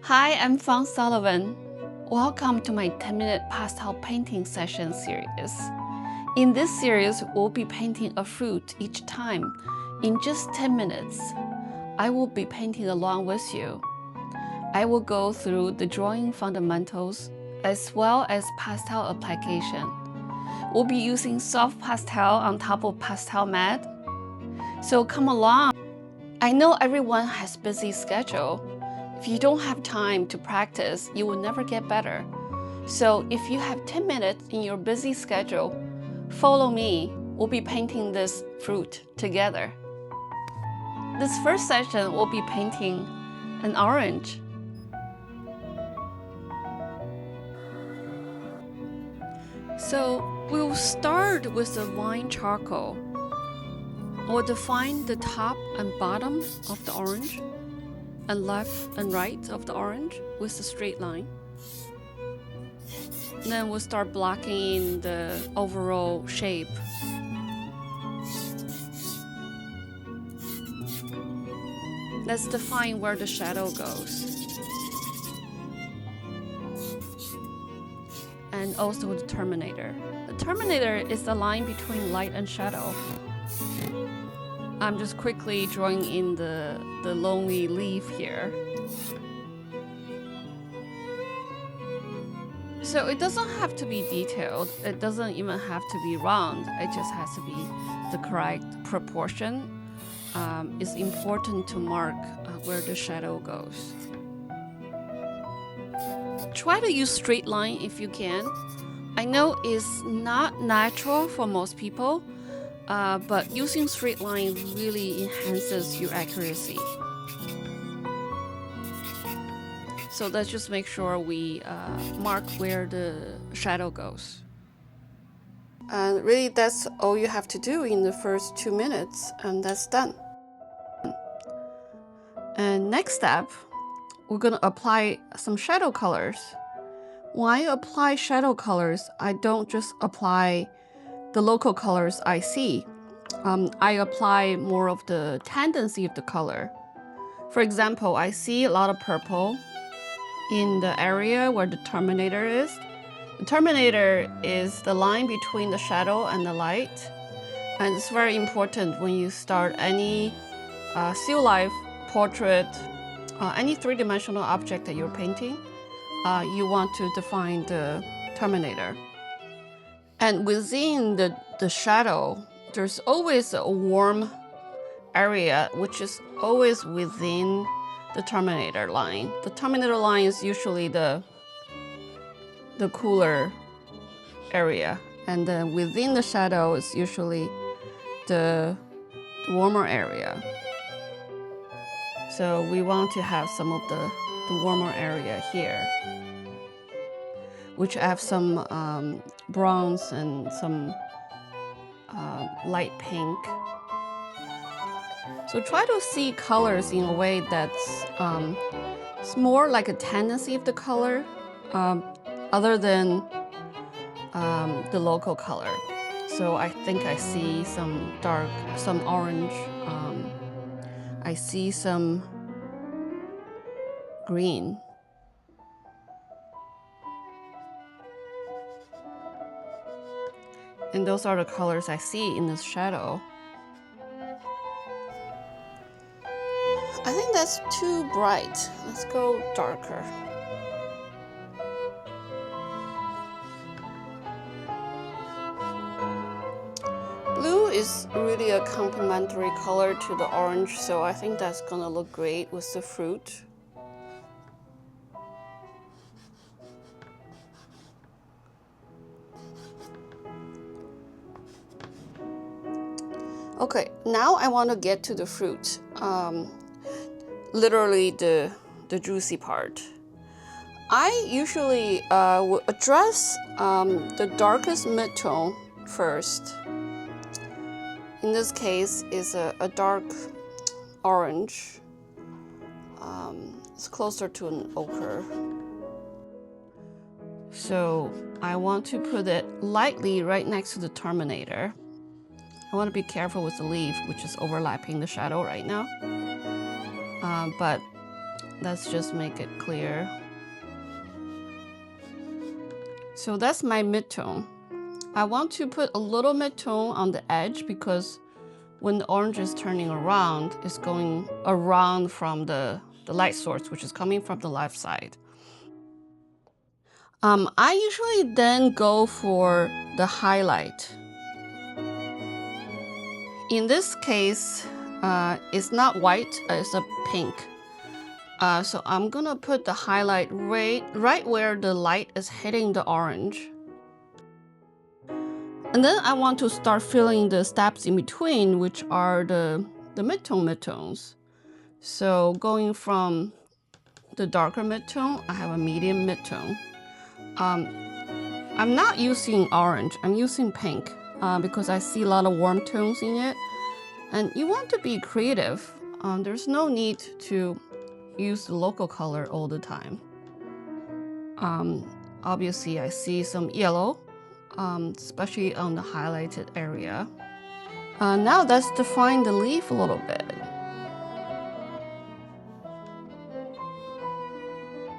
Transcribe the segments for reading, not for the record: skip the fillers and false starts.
Hi, I'm Fang Sullivan. Welcome to my 10-minute pastel painting session series. In this series, we'll be painting a fruit each time in just 10 minutes. I will be painting along with you. I will go through the drawing fundamentals as well as pastel application. We'll be using soft pastel on top of pastel matte. So come along. I know everyone has busy schedule. If you don't have time to practice, you will never get better. So if you have 10 minutes in your busy schedule, follow me. We'll be painting this fruit together. This first session, we'll be painting an orange. So we'll start with the wine charcoal. We'll define the top and bottom of the orange, and left and right of the orange with a straight line. Then we'll start blocking in the overall shape. Let's define where the shadow goes. And also the terminator. The terminator is the line between light and shadow. I'm just quickly drawing in the lonely leaf here. So it doesn't have to be detailed. It doesn't even have to be round. It just has to be the correct proportion. It's important to mark where the shadow goes. Try to use straight line if you can. I know it's not natural for most people, but using straight line really enhances your accuracy. So let's just make sure we mark where the shadow goes. And really that's all you have to do in the first 2 minutes, and that's done. And next step, we're gonna apply some shadow colors. When I apply shadow colors, I don't just apply the local colors I see. I apply more of the tendency of the color. For example, I see a lot of purple in the area where the terminator is. The terminator is the line between the shadow and the light. And it's very important when you start any still life, portrait, any three-dimensional object that you're painting, you want to define the terminator. And within the shadow, there's always a warm area, which is always within the terminator line. The terminator line is usually the cooler area, and then within the shadow is usually the warmer area. So we want to have some of the warmer area here, which have some bronze and some light pink. So try to see colors in a way that's it's more like a tendency of the color, other than the local color. So I think I see some dark, some orange. I see some green. And those are the colors I see in this shadow. I think that's too bright. Let's go darker. Blue is really a complementary color to the orange, so I think that's gonna look great with the fruit. Okay, now I want to get to the fruit. Literally the juicy part. I usually will address the darkest midtone first. In this case, is a dark orange. It's closer to an ochre. So I want to put it lightly right next to the terminator. I want to be careful with the leaf, which is overlapping the shadow right now. But Let's just make it clear. So that's my midtone. I want to put a little midtone on the edge because when the orange is turning around, it's going around from the light source, which is coming from the left side. I usually then go for the highlight. In this case, it's not white, it's a pink. So I'm gonna put the highlight right where the light is hitting the orange. And then I want to start filling the steps in between, which are the midtones. So going from the darker midtone, I have a medium midtone. I'm not using orange, I'm using pink because I see a lot of warm tones in it. And you want to be creative. There's no need to use the local color all the time. Obviously, I see some yellow, especially on the highlighted area. Now let's define the leaf a little bit.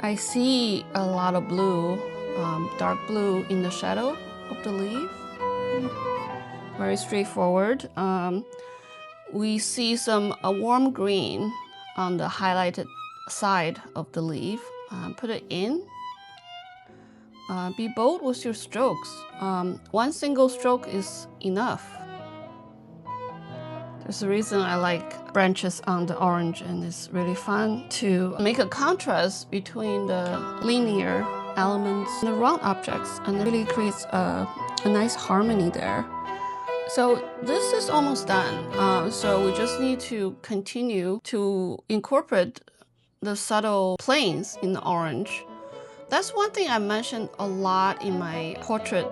I see a lot of blue, dark blue in the shadow of the leaf. Very straightforward. We see some warm green on the highlighted side of the leaf. Put it in. Be bold with your strokes. One single stroke is enough. There's a reason I like branches on the orange, and it's really fun to make a contrast between the linear elements and the round objects, and it really creates a nice harmony there. So this is almost done. So we just need to continue to incorporate the subtle planes in the orange. That's one thing I mentioned a lot in my portrait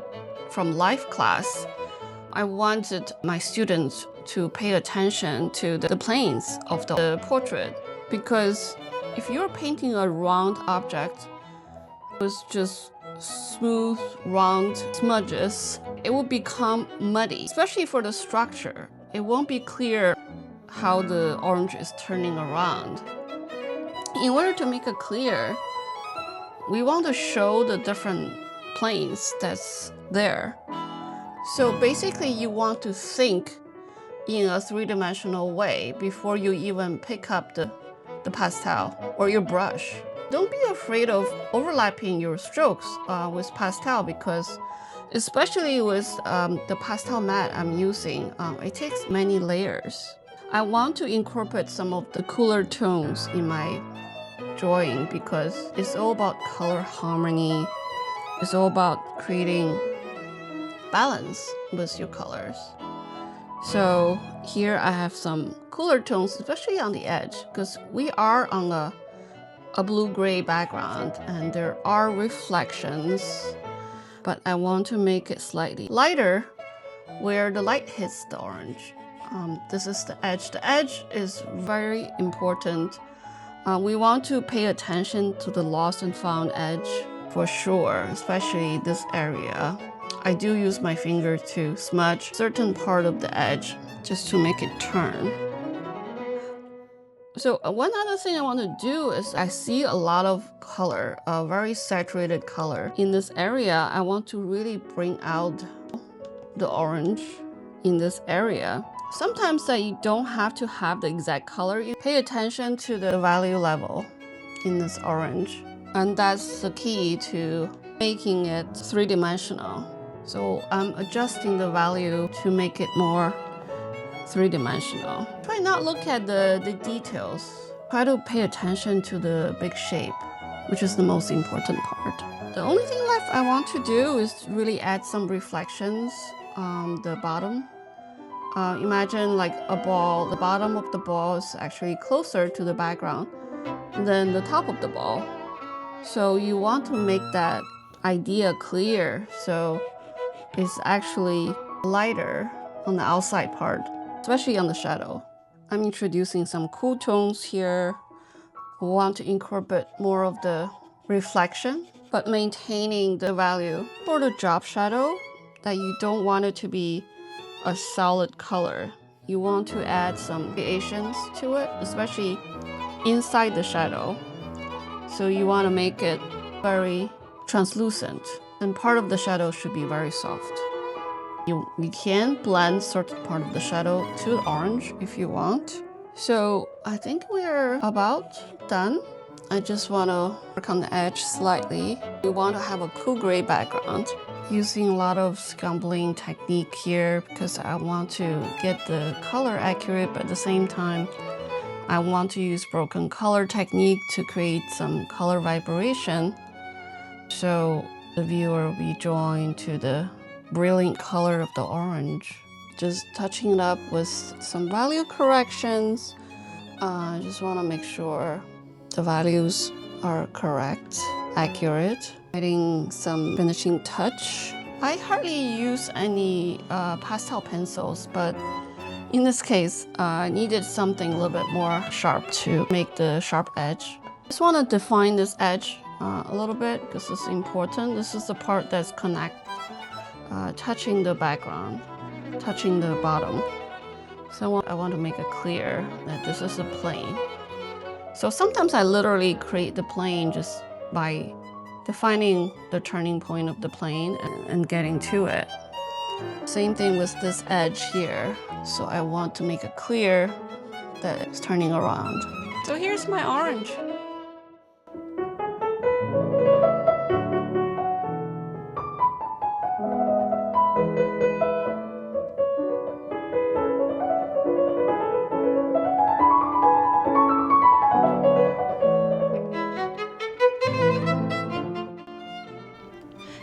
from life class. I wanted my students to pay attention to the planes of the portrait, because if you're painting a round object with just smooth, round smudges, it will become muddy, especially for the structure. It won't be clear how the orange is turning around. In order to make it clear, we want to show the different planes that's there. So basically, you want to think in a three-dimensional way before you even pick up the pastel or your brush. Don't be afraid of overlapping your strokes with pastel, because especially with the pastel mat I'm using, it takes many layers. I want to incorporate some of the cooler tones in my drawing because it's all about color harmony. It's all about creating balance with your colors. So here I have some cooler tones, especially on the edge, because we are on a blue-gray background and there are reflections, but I want to make it slightly lighter where the light hits the orange. This is the edge. The edge is very important. We want to pay attention to the lost and found edge for sure, especially this area. I do use my finger to smudge certain part of the edge just to make it turn. So one other thing I want to do is I see a lot of color, a very saturated color. In this area, I want to really bring out the orange in this area. Sometimes that you don't have to have the exact color. You pay attention to the value level in this orange. And that's the key to making it three-dimensional. So I'm adjusting the value to make it more three-dimensional. Try not look at the details. Try to pay attention to the big shape, which is the most important part. The only thing left I want to do is really add some reflections on the bottom. Imagine like a ball. The bottom of the ball is actually closer to the background than the top of the ball. So you want to make that idea clear. So it's actually lighter on the outside part, especially on the shadow. I'm introducing some cool tones here. We want to incorporate more of the reflection, but maintaining the value. For the drop shadow, that you don't want it to be a solid color. You want to add some variations to it, especially inside the shadow. So you want to make it very translucent, and part of the shadow should be very soft. We can blend certain part of the shadow to orange if you want. So I think we're about done. I just want to work on the edge slightly. We want to have a cool gray background. Using a lot of scumbling technique here because I want to get the color accurate, but at the same time, I want to use broken color technique to create some color vibration. So the viewer will be drawn to the brilliant color of the orange. Just touching it up with some value corrections. I just want to make sure the values are correct, accurate. Adding some finishing touch. I hardly use any pastel pencils, but in this case, I needed something a little bit more sharp to make the sharp edge. Just want to define this edge a little bit because it's important. This is the part that's touching the background, touching the bottom. So I want to make it clear that this is a plane. So sometimes I literally create the plane just by defining the turning point of the plane and getting to it. Same thing with this edge here. So I want to make it clear that it's turning around. So here's my orange.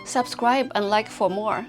Subscribe and like for more.